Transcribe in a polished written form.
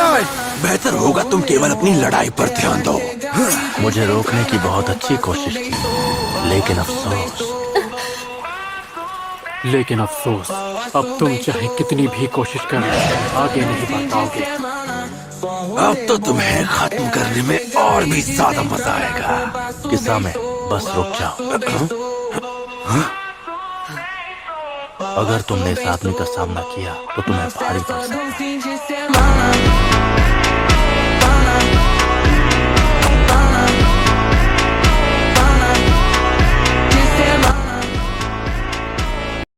विनय, बेहतर होगा तुम केवल अपनी लड़ाई पर ध्यान दो। मुझे रोकने की बहुत अच्छी कोशिश की, लेकिन अफसोस अब तुम चाहे कितनी भी कोशिश कर लो, आगे नहीं बढ़ पाओगे। अब तो तुम्हें खत्म करने में और भी ज्यादा मजा आएगा। किस्सा में बस रुक जाओ। अगर तुमने इस आदमी का सामना किया तो तुम्हें भारी पड़ सकता है।